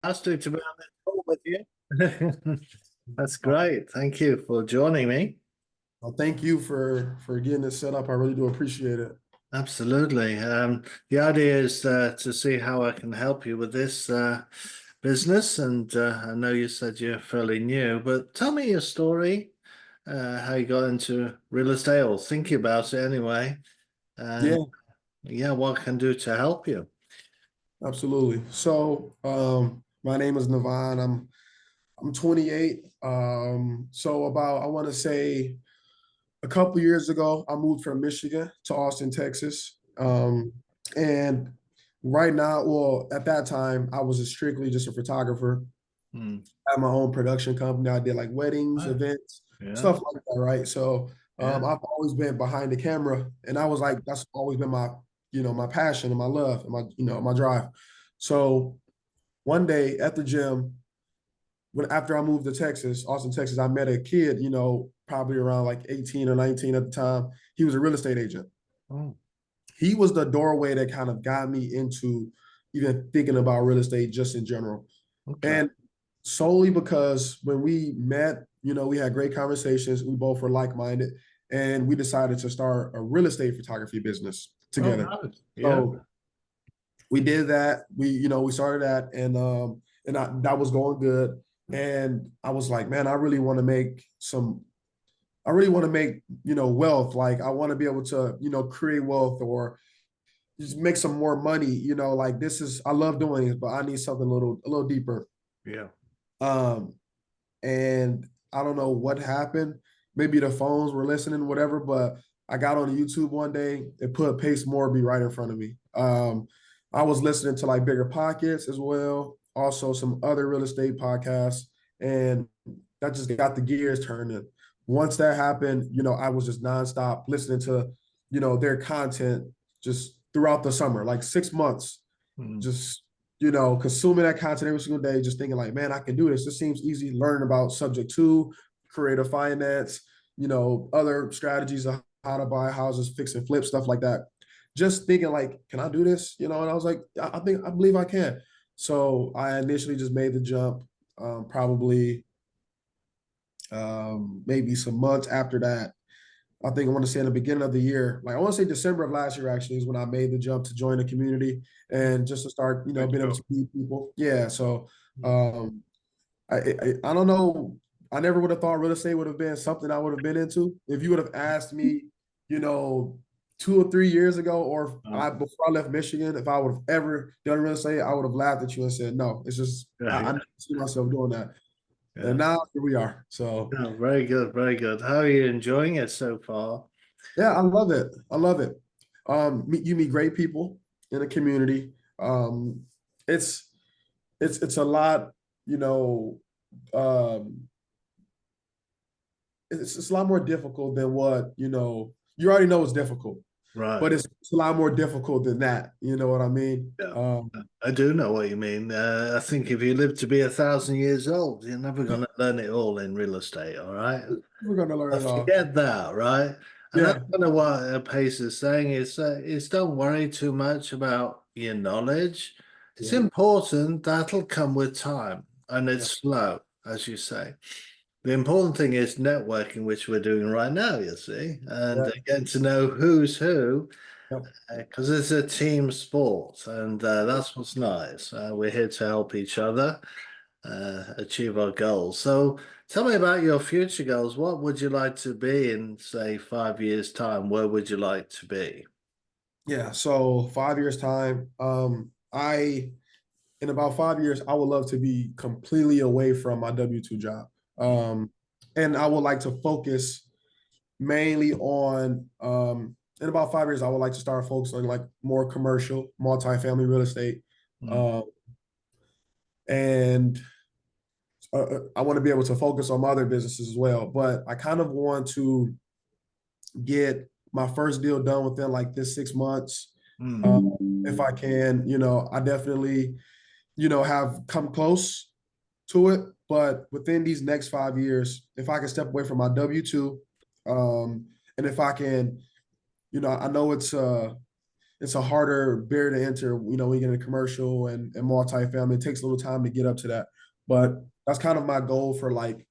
Fantastic to be on this call with you. That's great. Thank you for joining me. Well, thank you for getting this set up. I really do appreciate it. Absolutely. The idea is to see how I can help you with this business. And I know you said you're fairly new, but tell me your story, how you got into real estate or thinking about it anyway. And Yeah, yeah, what I can do to help you. absolutely. So, my name is Navone. I'm 28. So about I want to say a couple years ago, I moved from Michigan to Austin, Texas. And right now, well, at that time, I was strictly just a photographer. Hmm. I had my own production company. I did like weddings, Right. events, Yeah. stuff like that, right? So Yeah. I've always been behind the camera, and I was like, that's always been my, my passion and my love and my drive. So one day at the gym, when after I moved to Texas, Austin, Texas, I met a kid, probably around like 18 or 19 at the time. He was a real estate agent. Oh, He was the doorway that kind of got me into even thinking about real estate just in general. okay. And solely because when we met, we had great conversations. We both were like-minded, and we decided to start a real estate photography business Oh, together. right. Yeah. So we did that. We started that, and that was going good. And I was like, man, I really want to make, wealth. Like I want to be able to, create wealth or just make some more money. Like I love doing it, but I need something a little deeper. Yeah. Um, and I don't know what happened. Maybe the phones were listening, whatever. But I got on YouTube one day and put Pace Morby right in front of me. I was listening to like Bigger Pockets as well, also some other real estate podcasts, and that just got the gears turning. Once that happened, I was just nonstop listening to, their content just throughout the summer, like 6 months, Mm. just consuming that content every single day, just thinking like, man, I can do this. This seems easy. Learning about subject to creative finance, other strategies of how to buy houses, fix and flip, stuff like that. Just thinking like, can I do this? And I was like, I believe I can. So I initially just made the jump, probably maybe some months after that. I think I want to say in the beginning of the year, like I want to say December of last year actually is when I made the jump to join the community and just to start, Good being able job. to meet people. Yeah. So I don't know. I never would have thought real estate would have been something I would have been into. If you would have asked me, you know, 2 or 3 years ago, or Oh, before I left Michigan, if I would have ever done real estate, I would have laughed at you and said, no, it's just yeah, I yeah, never see myself doing that. yeah. And now here we are. So Oh, very good, very good. How are you enjoying it so far? yeah, I love it. I love it. You meet great people in the community. It's it's a lot, you know, um, it's a lot more difficult than what, you already know it's difficult, but Right. it's a lot more difficult than that. You know what I mean? Yeah, I do know what you mean. I think if you live to be 1,000 years old, you're never going to learn it all in real estate. All right. We're gonna learn it all. Forget that, right? And that's Yeah, kind of what Pace is saying is don't worry too much about your knowledge. It's yeah, important. That'll come with time and yeah, it's slow, as you say. The important thing is networking, which we're doing right now, you see, and yeah, getting to know who's who, yeah. because it's a team sport, and that's what's nice. We're here to help each other achieve our goals. So tell me about your future goals. What would you like to be in, say, 5 years' time? Where would you like to be? Yeah. So 5 years time, I in about 5 years, I would love to be completely away from my W-2 job. And I would like to focus mainly on in about 5 years, I would like to start focusing on like more commercial, multifamily real estate. Mm. Um, and I want to be able to focus on my other businesses as well. But I kind of want to get my first deal done within like this 6 months. Mm. If I can, I definitely, have come close to it. But within these next 5 years, if I can step away from my W-2, and if I can, I know it's a harder barrier to enter, when you get in commercial and multifamily. It takes a little time to get up to that. But that's kind of my goal for like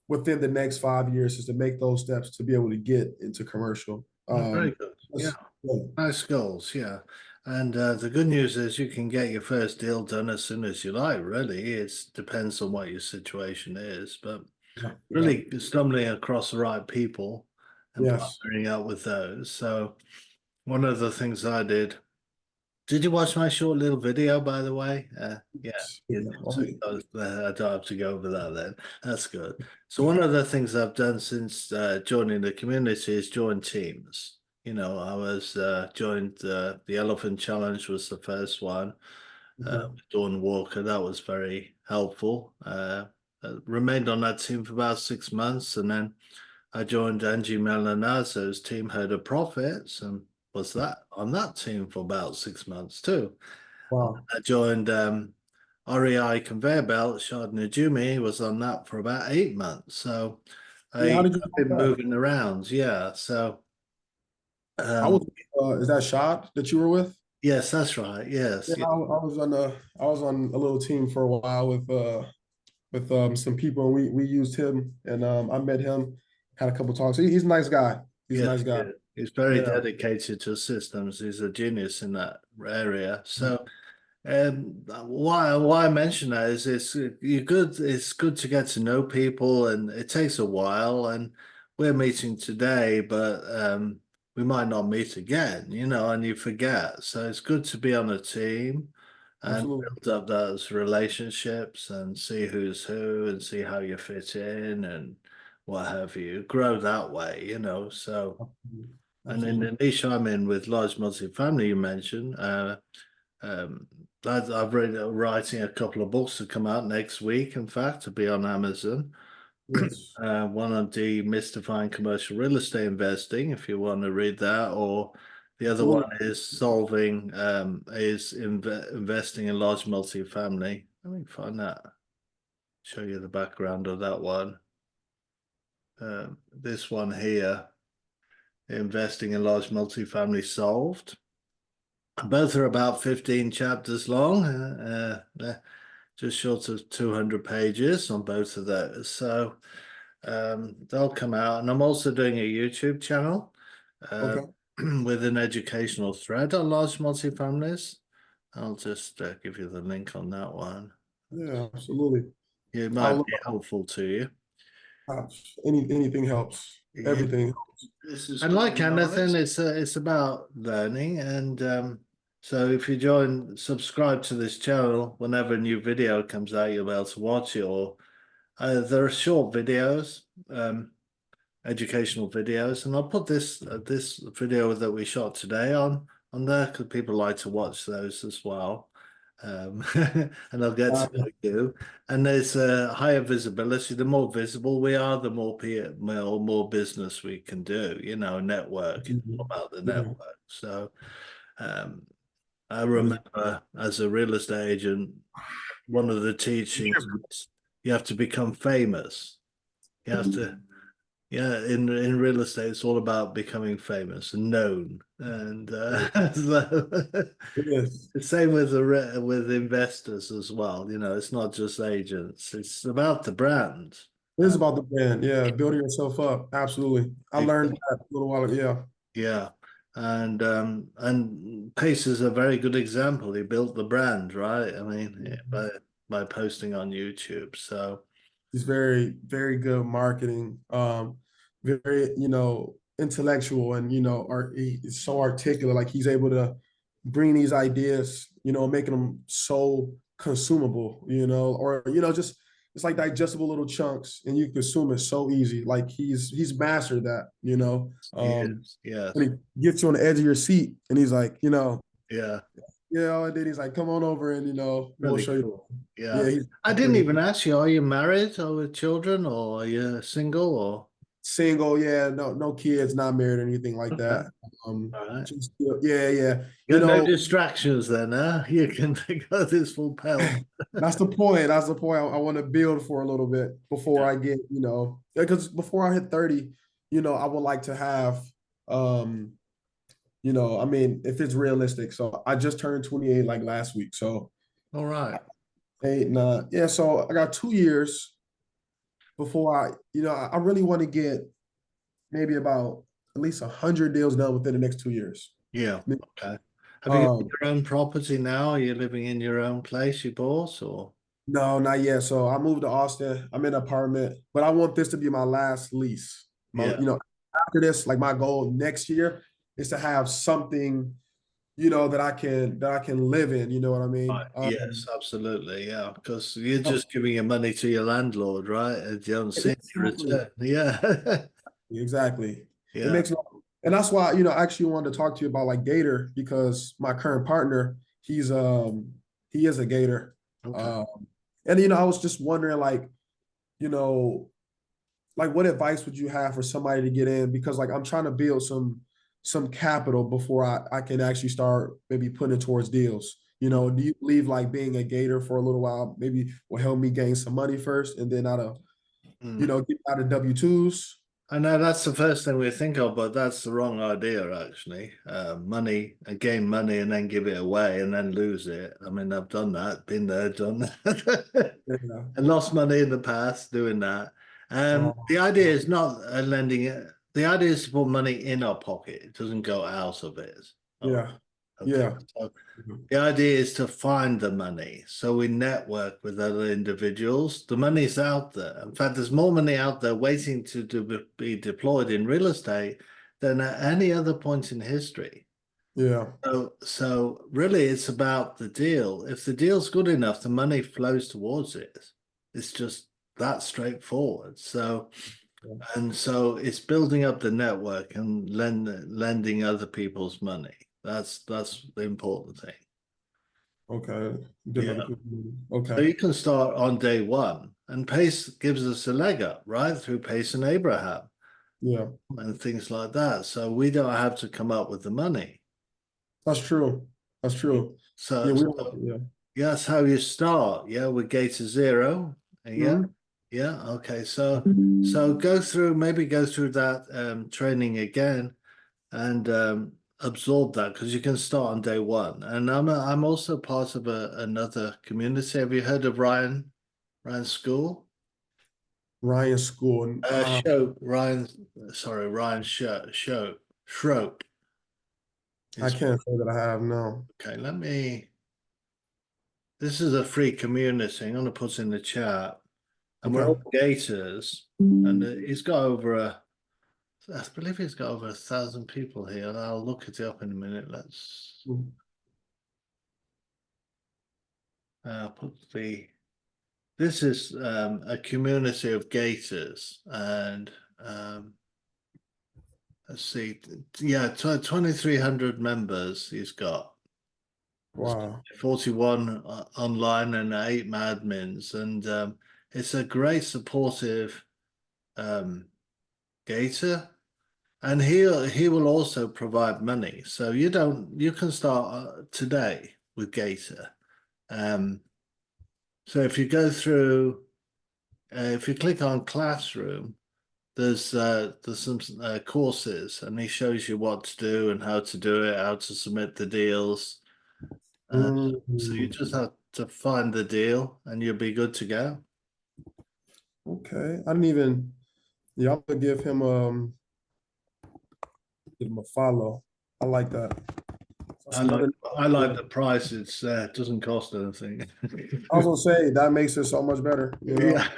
within the next 5 years is to make those steps to be able to get into commercial. Oh, very good. Yeah. Yeah. Nice goals, yeah. And the good news is you can get your first deal done as soon as you like, really. It depends on what your situation is, but Yeah. Yeah. really stumbling across the right people and Yes. partnering up with those. So one of the things I did you watch my short little video, by the way? Yeah, you Yeah. did. Oh, So yeah. I don't have to go over that then. That's good. So one of the things I've done since joining the community is join teams. I was joined the Elephant Challenge was the first one. Okay. With Dawn Walker, that was very helpful. Remained on that team for about 6 months, and then I joined Angie Melanazzo's team, Heard of Profits, and was that on that team for about 6 months too. Wow. I joined REI Conveyor Belt, Shard Najumi was on that for about 8 months. So Yeah. How I've did you like been that? moving around, yeah. So I um, was. Is that Shot that you were with? yes, that's right. Yeah, Yes, yeah, I was on a little team for a while with some people, and we used him, and I met him, had a couple talks. He's a nice guy. He's a yes, nice guy. yeah. He's very Yeah. dedicated to systems. He's a genius in that area. So why I mention that is it's good to get to know people, and it takes a while, and we're meeting today, but we might not meet again, and you forget. So it's good to be on a team and Absolutely. build up those relationships and see who's who and see how you fit in and what have you. Grow that way, so. Absolutely. And in Absolutely. the niche I'm in with large multifamily, you mentioned, um, I've read writing a couple of books to come out next week, in fact, to be on Amazon. Yes. One on demystifying commercial real estate investing, if you want to read that, or the other one Absolutely. is investing in large multifamily. Let me find that, show you the background of that one. This one here, investing in large multifamily solved. Both are about 15 chapters long, just short of 200 pages on both of those. So they'll come out. And I'm also doing a YouTube channel uh, Okay. with an educational thread on large multifamilies. I'll just give you the link on that one. Yeah, absolutely. It I might love be helpful to you. anything helps. Yeah. Everything. And like anything, it's about learning, and so if you subscribe to this channel, whenever a new video comes out, you'll be able to watch it. Or there are short videos, educational videos, and I'll put this video that we shot today on there because people like to watch those as well. And I'll get Uh, to know you. And there's a higher visibility. The more visible we are, the more business we can do. Network. It's all about the yeah. network. So um, I That is remember as a real estate agent, one of the teachings was you have to become famous. You have to yeah, in real estate, it's all about becoming famous and known, and so yes. the same with with investors as well. It's not just agents; it's about the brand. It is Uh, about the brand. Yeah, building yourself up. Absolutely. I learned that a little while ago. Yeah. yeah, and Pace is a very good example. He built the brand, right? I mean, yeah, by posting on YouTube. So He's very, very good marketing. Very, intellectual and he's so articulate. Like he's able to bring these ideas, making them so consumable, or just it's like digestible little chunks and you consume it so easy. Like he's mastered that, yes, and yes, he gets you on the edge of your seat and he's like, yeah. yeah, and then he's like, come on over and we'll Really show you. cool. Yeah, Yeah. he's I didn't pretty even ask you, are you married or with children or are you single or? single. Yeah, no kids, not married or anything like Okay. that. All right. Just yeah, yeah. You Got no know, distractions then, huh? You can go this full pelt. that's the point. That's the point. I want to build for a little bit before Yeah. I get, because before I hit 30, I would like to have um I mean, if it's realistic. So I just turned 28 like last week. So All right. 8, 9. Yeah, so I got 2 years before I really want to get maybe about at least 100 deals done within the next 2 years. Yeah. Okay. Have you got Um, your own property now? Are you living in your own place you bought or? no, not yet. So I moved to Austin. I'm in an apartment, but I want this to be my last lease. Yeah. After this, like my goal next year is to have something, that I can live in. You know what I Right. mean? Yes, absolutely. Yeah. Because you're just giving your money to your landlord, right? And you don't see any Exactly. return. Yeah. Exactly. It Yeah. makes and that's why, I actually wanted to talk to you about like Gator because my current partner, he is a Gator. Okay. Um, and I was just wondering you know, what advice would you have for somebody to get in? Because like I'm trying to build some capital before I can actually start maybe putting it towards deals. Do you believe like being a Gator for a little while maybe will help me gain some money first and then Mm. get out of W-2s? I know that's the first thing we think of, but that's the wrong idea, actually. Gain money and then give it away and then lose it. I mean, I've done that, been there, done that, Yeah. and lost money in the past doing that. The idea Wow. is not lending it. The idea is to put money in our pocket. It doesn't go out of it. All right. Yeah. Okay. Yeah. So Mhm. the idea is to find the money. So we network with other individuals. The money's out there. In fact, there's more money out there waiting be deployed in real estate than at any other point in history. Yeah. So really it's about the deal. If the deal's good enough, the money flows towards it. It's just that straightforward. So it's building up the network and lending other people's money. That's the important thing. Okay. Yeah. Different people. So Okay. you can start on day one, and Pace gives us a leg up, right? Through Pace and Abraham Yeah. and things like that. So we don't have to come up with the money. That's true. That's true. Yeah, So, we don't, so yeah. yeah, that's how you start. Yeah, with gate to zero. Yeah, Mhm. yeah. Okay. So maybe go through that training again and absorb that because you can start on day one. And I'm also part of another community. Have you heard of Ryan's school? Ryan School. Ryan, sorry, Ryan Schroep I is, can't say that I have no. okay, this is a free community. I'm going to put in the chat and we're Okay. all Gators and he's got I believe he's got over 1,000 people here. And I'll look it up in a minute. Let's put this is a community of Gators and let's see, yeah, 2,300 members he's got. There's Wow. 41 online and 8 admins, and it's a great supportive um, Gator, and he will also provide money. So you can start today with Gator. Um, so if you click on Classroom, there's some courses, and he shows you what to do and how to do it, how to submit the deals. So you Mm, just have to find the deal and you'll be good to go. okay. I didn't even, yeah, I'm gonna give him a follow. I like that. That's I like another. I like the price. It doesn't cost anything. I was gonna say that makes it so much better. Yeah.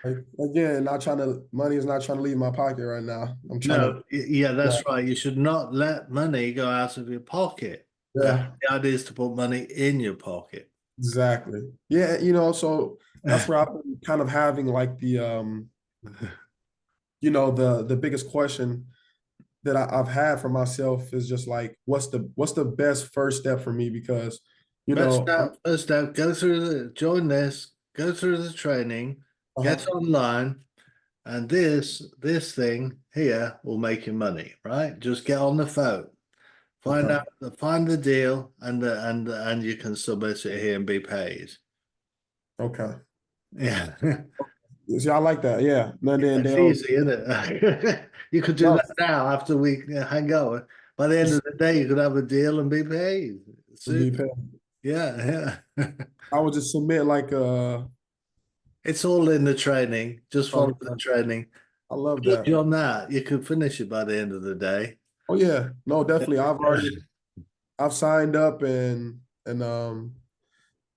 Like, again, not trying to money is not trying to leave my pocket right now. I'm trying to, No, yeah, yeah, that's right. You should not let money go out of your pocket. yeah, The idea is to put money in your pocket. exactly. Yeah, so that's where I've been kind of having like the biggest question that I've had for myself is just like, what's the best first step for me? Because, First step, join this, go through the training, get uh-huh, online, and this thing here will make you money, right? Just get on the phone, okay, find the deal, and you can submit it here and be paid. okay. Yeah, See, I like that. Yeah. And then it's they'll, easy, isn't it? You could do no, that now after we hang out. by the end of the day, you could have a deal and be paid. to be Super. paid. Yeah, yeah. I would just submit like It's all in the training. Just follow the training. I love Good that. on that. You could finish it by the end of the day. Oh yeah, no, definitely. Yeah. I've signed up and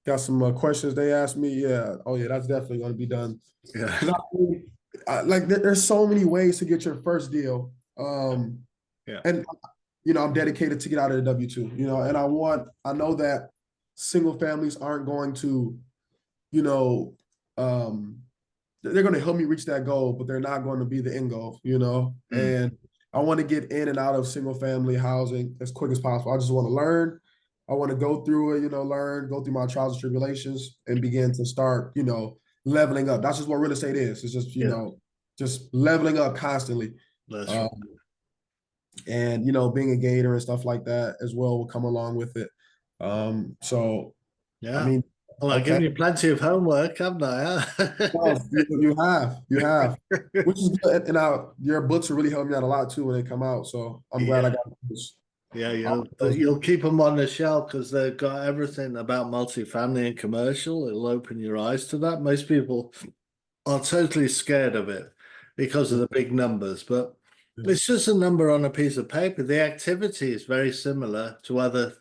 got some questions they asked me. Yeah, oh yeah, that's definitely going to be done. Yeah. Because like there's so many ways to get your first deal. Yeah. And I'm dedicated to get out of the W-2, and I know that single families aren't going to, you know, um, they're going to help me reach that goal, but they're not going to be the end goal. Mm. And I want to get in and out of single family housing as quick as possible. I just want to learn. I want to go through it, learn, go through my trials and tribulations and begin to start, leveling up. That's just what real estate is. It's just, Yeah. just leveling up constantly. That's right. Um, and being a gator and stuff like that as well will come along with it. So I Yeah. mean, Well, I've okay, given you plenty of homework, haven't I? well, you have, which is good, and your books are really helping me out a lot too when they come out. So I'm glad I Yeah. got those. Yeah, All you'll those- you'll keep them on the shelf because they've got everything about multifamily and commercial. It'll open your eyes to that. Most people are totally scared of it because of the big numbers, but yeah, it's just a number on a piece of paper. The activity is very similar to other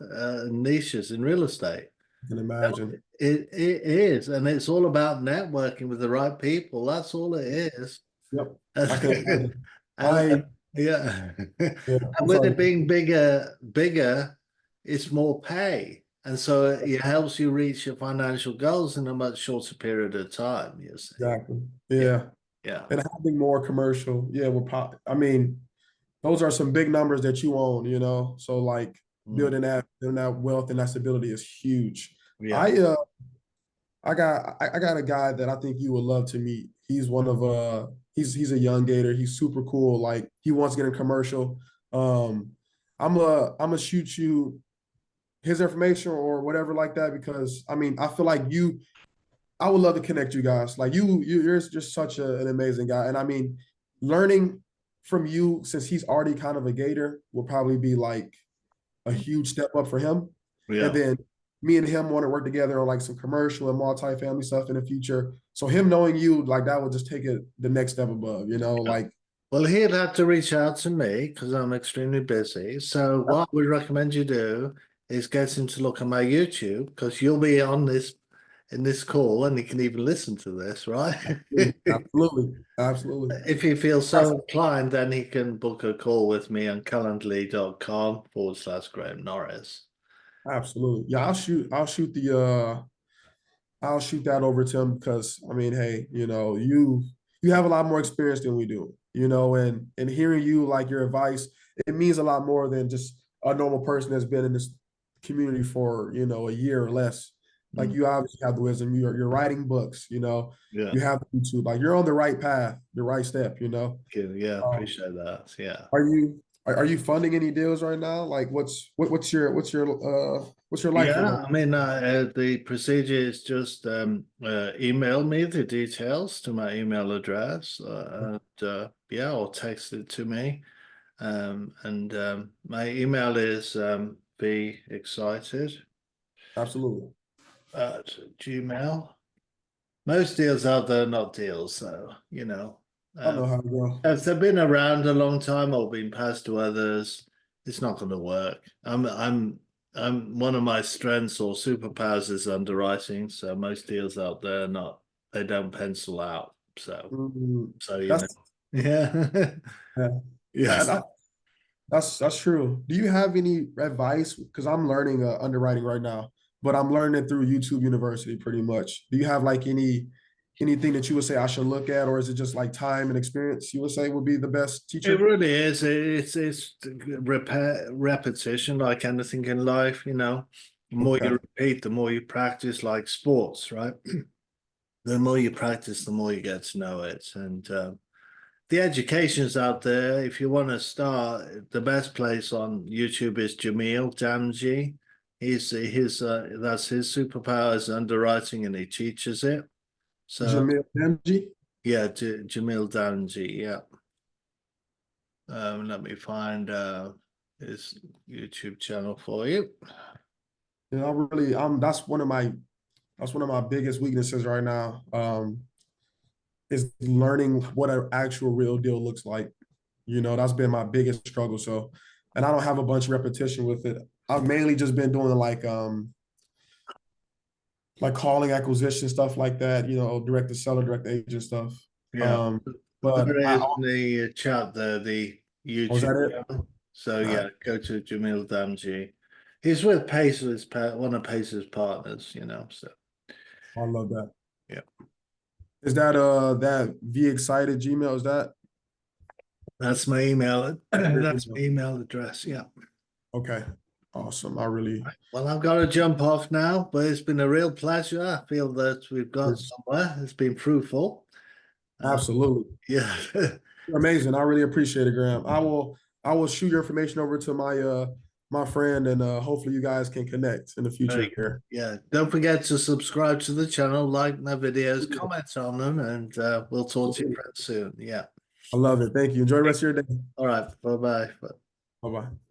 niches in real estate. I can imagine. It is, and it's all about networking with the right people. That's all it is. Yep, I can And, imagine. and yeah, Yeah, and I'm with sorry. it being bigger, it's more pay, and so it helps you reach your financial goals in a much shorter period of time. You see, Exactly. yeah, Yeah, yeah. and having more commercial. Yeah, I mean, those are some big numbers that you own. So like Mm. building that wealth and that stability is huge. Yeah. I got a guy that I think you would love to meet. He's one of he's a young gator. He's super cool. Like he wants to get in commercial. Um I'm gonna shoot you his information or whatever like that because I mean I feel like I would love to connect you guys. Like you're just such an amazing guy. And I mean learning from you since he's already kind of a gator will probably be like a huge step up for him. And Yeah. then me and him want to work together on like some commercial and multi-family stuff in the future. So him knowing you, like that would just take it the next step above, Yeah. like Well, he'd have to reach out to me because I'm extremely busy. So what I would recommend you do is get him to look at my YouTube because you'll be on this in this call and he can even listen to this, right? absolutely, absolutely, If he feels so inclined, then he can book a call with me on calendly.com/Graham Norris. absolutely. Yeah, I'll shoot that over to him because I mean, hey, you have a lot more experience than we do, and hearing you like your advice, it means a lot more than just a normal person that's been in this community for a year or less. Like Mm. you obviously have the wisdom. You're writing books. Yeah. You have YouTube. Like you're on the right path, the right step. Yeah, Um, appreciate that. Yeah. are you funding any deals right now? Like what's your life look Yeah, like? I mean, the procedure is just email me the details to my email address, and yeah, or text it to me. And my email is be excited Absolutely. at Gmail. Most deals out there are not deals, so I um, know how to go. if they've been around a long time or been passed to others, it's not going to work. I'm one of my strengths or superpowers is underwriting. So most deals out there not they don't pencil out. So Mhm. so That's yeah. yeah. Yeah. That, that's true. Do you have any advice? Because I'm learning underwriting right now, but I'm learning it through YouTube University pretty much. Do you have like anything that you would say I should look at, or is it just like time and experience you would say would be the best It teacher? really is. It's repetition, like anything in life. The more you Okay. repeat, the more you practice, like sports, right? The more you practice, the more you get to know it. And the education's out there. If you want to start, the best place on YouTube is Jamil Damji. That's his superpower is underwriting, and he teaches it. So Jamil MG. yeah, Jamil Damji. Yeah. Let me find his YouTube channel for you. You know, I really, that's one of my biggest weaknesses right now. Is learning what an actual real deal looks like. You know, that's been my biggest struggle. So, and I don't have a bunch of repetition with it. I've mainly just been doing like calling acquisition stuff like that, you know, direct to seller, direct to agent stuff. Yeah. Um, There but I is in the chat there, the was YouTube that it? channel. So All yeah, right. go to Jamil Damji. He's with Pacer's, one of Pacer's partners, you know. So I love that. yeah, Is that that V excited Gmail? Is that that's my email. That's my email? email address. Yeah. Okay. Awesome. I really Well, I've got to jump off now, but it's been a real pleasure. I feel that we've got somewhere. It's been fruitful. Uh, absolutely. yeah. You're amazing. I really appreciate it, Graham. I will shoot your information over to my friend and hopefully you guys can connect in the Very future good. here. Yeah. Don't forget to subscribe to the channel, like my videos, comment on them, and we'll talk to you soon. Yeah. I love it. Thank you. Enjoy the rest of your day. All right. Bye-bye. Bye-bye.